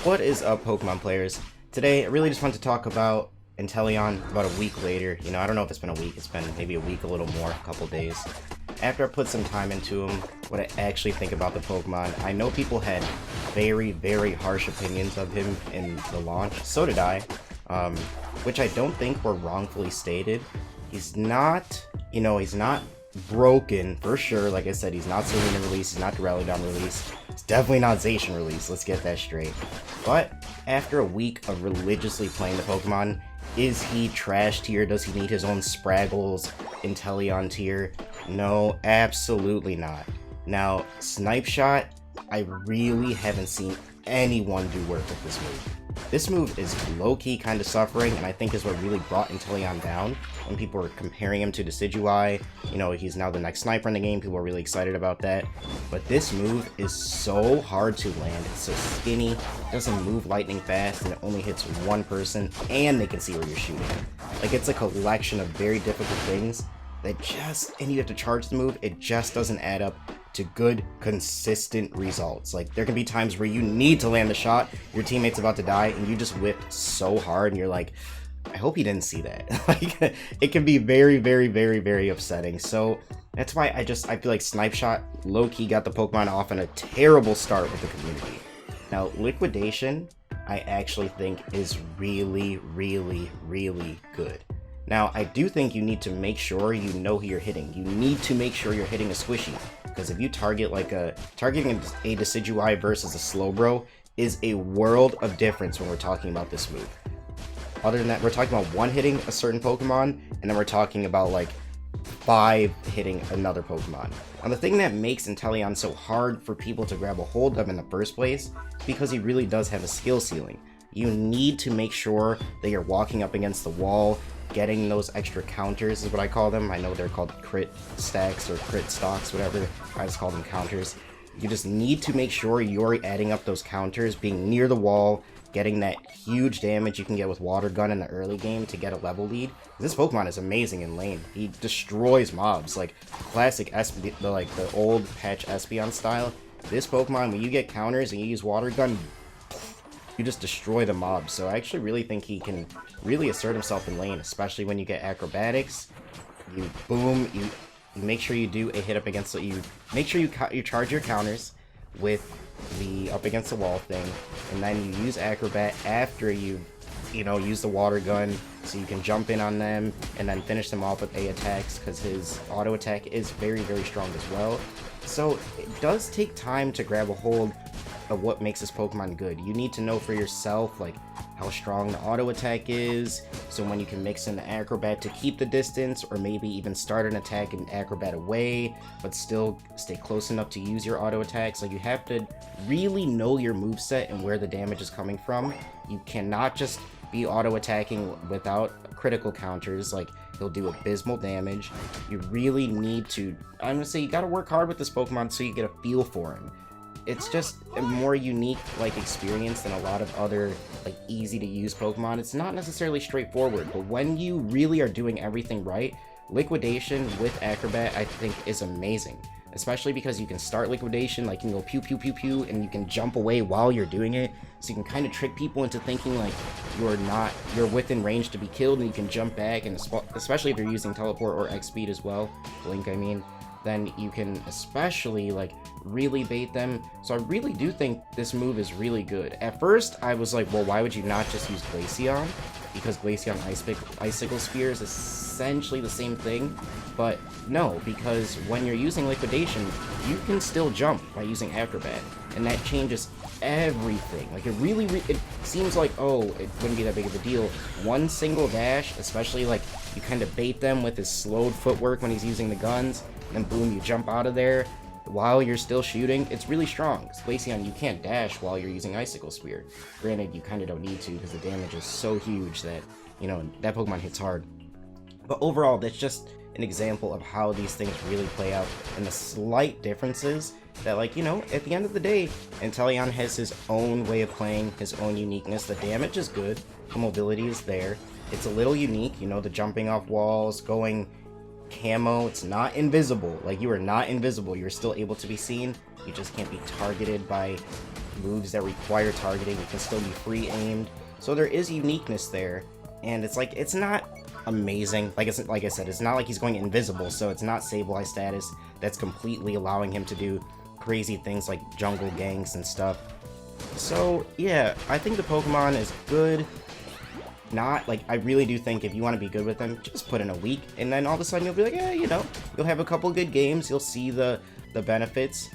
What is up, Pokemon players? Today, I really just want to talk about Inteleon about a week later. You know, I don't know if it's been a week, it's been maybe a week, a little more, a couple days. After I put some time into him, what I actually think about the Pokemon, I know people had very, very harsh opinions of him in the launch. So did I, which I don't think were wrongfully stated. He's not, he's not broken, for sure. Like I said, he's not Serena release, he's not Duraludon release. It's definitely not Zacian release, let's get that straight. But after a week of religiously playing the Pokemon, is he trash tier? Does he need his own Spraggles Inteleon tier? No, absolutely not. Now, Snipe Shot, I really haven't seen anyone do work with this move. This move is low-key kind of suffering, and I think is what really brought Inteleon down when people were comparing him to Decidueye. He's now the next sniper in the game, people are really excited about that. But this move is so hard to land, it's so skinny, it doesn't move lightning fast, and it only hits one person, and they can see where you're shooting. Like, it's a collection of very difficult things that and you have to charge the move, it just doesn't add up to good, consistent results. Like, there can be times where you need to land the shot, your teammate's about to die, and you just whipped so hard, and you're like, I hope he didn't see that. Like, it can be very, very, very, very upsetting. So that's why I feel like Snipe Shot low-key got the Pokemon off on a terrible start with the community. Now, Liquidation, I actually think is really, really, really good. Now, I do think you need to make sure you know who you're hitting. You need to make sure you're hitting a squishy, because if you targeting a Decidueye versus a Slowbro is a world of difference when we're talking about this move. Other than that, we're talking about one hitting a certain Pokemon, and then we're talking about like 5 hitting another Pokemon. Now, the thing that makes Inteleon so hard for people to grab a hold of in the first place is because he really does have a skill ceiling. You need to make sure that you're walking up against the wall, getting those extra counters is what I call them. I know they're called crit stacks or crit stocks, whatever. I just call them counters. You just need to make sure you're adding up those counters, being near the wall, getting that huge damage you can get with Water Gun in the early game to get a level lead. This Pokemon is amazing in lane. He destroys mobs, like classic the old patch Espeon style. This Pokemon, when you get counters and you use Water Gun, you just destroy the mob. So I actually really think he can really assert himself in lane, especially when you get acrobatics. You boom, you make sure you do a hit up against it. You make sure you charge your counters with the up against the wall thing, and then you use acrobat after you use the Water Gun, so you can jump in on them and then finish them off with A attacks, because his auto attack is very, very strong as well. So it does take time to grab a hold of what makes this Pokemon good. You need to know for yourself, like, how strong the auto attack is, so when you can mix in the acrobat to keep the distance, or maybe even start an attack and acrobat away, but still stay close enough to use your auto attacks. Like, you have to really know your moveset and where the damage is coming from. You cannot just be auto attacking without critical counters. Like, he'll do abysmal damage. You really need to, I'm gonna say, you gotta work hard with this Pokemon so you get a feel for him. It's just a more unique experience than a lot of other easy to use Pokemon. It's not necessarily straightforward, but when you really are doing everything right, Liquidation with Acrobat I think is amazing. Especially because you can start Liquidation, like you can go pew pew pew pew, and you can jump away while you're doing it, so you can kind of trick people into thinking like you're within range to be killed, and you can jump back, and especially if you're using Teleport or X Speed as well, Blink I mean, then you can especially really bait them. So I really do think this move is really good. At first I was like, well, why would you not just use Glaceon? Because Glaceon Icicle Spear is essentially the same thing. But no, because when you're using Liquidation, you can still jump by using Acrobat, and that changes everything. Like, it seems like, oh, it wouldn't be that big of a deal. One single dash, especially you kind of bait them with his slowed footwork when he's using the guns, and then boom, you jump out of there while you're still shooting. It's really strong. Glaceon, you can't dash while you're using Icicle Spear. Granted, you kind of don't need to, because the damage is so huge that, that Pokemon hits hard. But overall, that's just an example of how these things really play out, and the slight differences that, at the end of the day, Inteleon has his own way of playing, his own uniqueness. The damage is good, the mobility is there. It's a little unique, the jumping off walls, going camo. It's not invisible. You are not invisible. You're still able to be seen. You just can't be targeted by moves that require targeting. It can still be free aimed. So there is uniqueness there. And it's like, it's not amazing. Like I said, it's not like he's going invisible, so it's not Sableye status that's completely allowing him to do crazy things like jungle gangs and stuff. So yeah, I think the Pokemon is good. Not like, I really do think if you want to be good with them, just put in a week, and then all of a sudden you'll be like, yeah, you know, you'll have a couple good games, you'll see the benefits.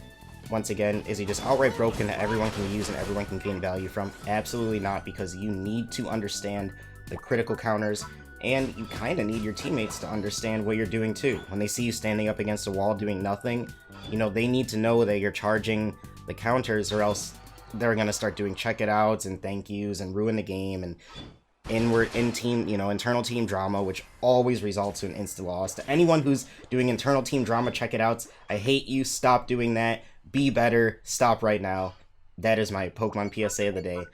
Once again, is he just outright broken that everyone can use and everyone can gain value from? Absolutely not, because you need to understand the critical counters, and you kind of need your teammates to understand what you're doing too. When they see you standing up against a wall doing nothing, you know, they need to know that you're charging the counters, or else they're going to start doing check it outs and thank yous and ruin the game, and internal team drama, which always results in insta loss. To anyone who's doing internal team drama check it outs, I hate you. Stop doing that. Be better. Stop right now. That is my Pokemon PSA of the day.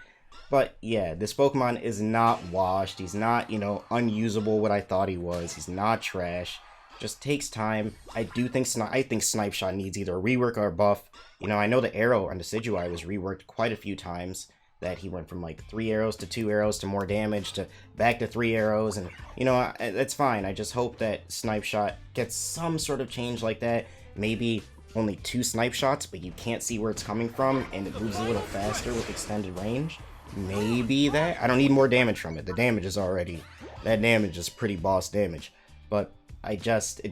But yeah, this Pokemon is not washed. He's not, you know, unusable what I thought he was. He's not trash. Just takes time. I think Snipe Shot needs either a rework or a buff. You know, I know the arrow on Decidueye was reworked quite a few times. That he went from like 3 arrows to 2 arrows to more damage to back to 3 arrows, and you know, that's fine. I just hope that Snipe Shot gets some sort of change like that. Maybe only 2 Snipe Shots, but you can't see where it's coming from, and it moves a little faster with extended range. Maybe that. I don't need more damage from it. The damage is already, that damage is pretty boss damage, but it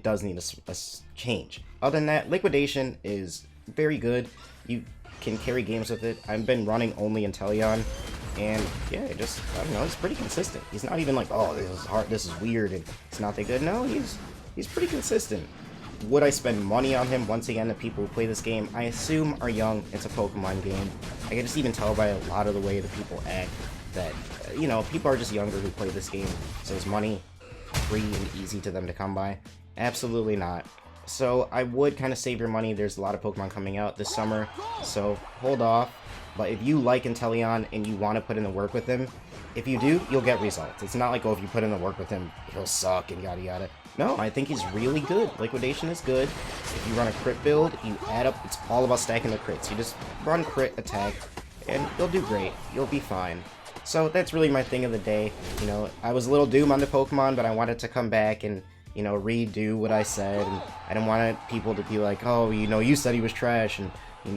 does need a change. Other than that, Liquidation is very good. You can carry games with it. I've been running only Inteleon, and yeah, I don't know, it's pretty consistent. He's not even like, oh, this is hard, this is weird, and it's not that good. No, he's pretty consistent. Would I spend money on him? Once again, the people who play this game, I assume, are young. It's a Pokemon game. I can just even tell by a lot of the way the people act that, you know, people are just younger who play this game. So is money free and easy to them to come by? Absolutely not. So I would kind of save your money. There's a lot of Pokemon coming out this summer, so hold off. But if you like Inteleon and you want to put in the work with him, if you do, you'll get results. It's not like, oh, if you put in the work with him, he'll suck and yada yada. No, I think he's really good. Liquidation is good. If you run a crit build, you add up, it's all about stacking the crits. You just run crit, attack, and you'll do great. You'll be fine. So that's really my thing of the day. You know, I was a little doom on the Pokemon, but I wanted to come back and, you know, redo what I said, and I didn't want people to be like, oh, you know, you said he was trash, and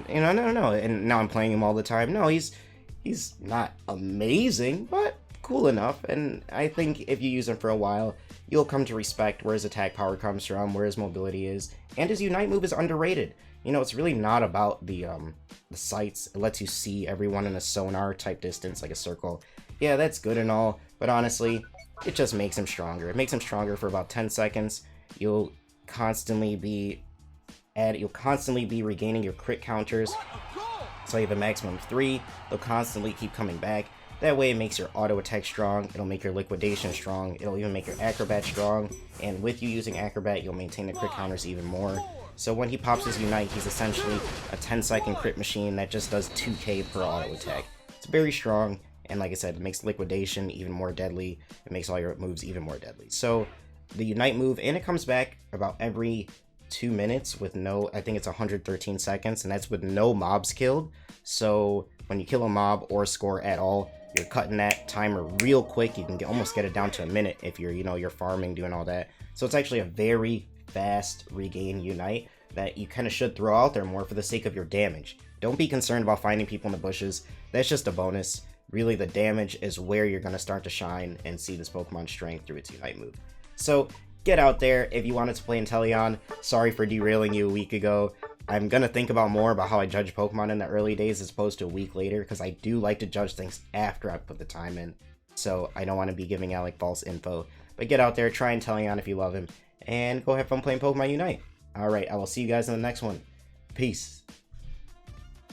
you know, no, and now I'm playing him all the time. No, he's not amazing, but cool enough, and I think if you use him for a while, you'll come to respect where his attack power comes from, where his mobility is, and his Unite move is underrated. You know, it's really not about the sights. It lets you see everyone in a sonar type distance, like a circle. Yeah, that's good and all, but honestly, it just makes him stronger. It makes him stronger for about 10 seconds. You'll constantly be regaining your crit counters. So you have a maximum of 3. They'll constantly keep coming back. That way it makes your auto attack strong, it'll make your liquidation strong, it'll even make your acrobat strong, and with you using acrobat, you'll maintain the crit counters even more. So when he pops his Unite, he's essentially a 10-second crit machine that just does 2k per auto attack. It's very strong. And like I said, it makes liquidation even more deadly. It makes all your moves even more deadly. So the Unite move, and it comes back about every 2 minutes with no, I think it's 113 seconds, and that's with no mobs killed. So when you kill a mob or score at all, you're cutting that timer real quick. You can almost get it down to a minute if you're, you know, you're farming, doing all that. So it's actually a very fast regain Unite that you kind of should throw out there more for the sake of your damage. Don't be concerned about finding people in the bushes. That's just a bonus. Really, the damage is where you're going to start to shine and see this Pokemon's strength through its Unite move. So get out there if you wanted to play Inteleon. Sorry for derailing you a week ago. I'm going to think about more about how I judge Pokemon in the early days as opposed to a week later, because I do like to judge things after I put the time in. So I don't want to be giving out like false info. But get out there, try Inteleon if you love him, and go have fun playing Pokemon Unite. Alright, I will see you guys in the next one. Peace.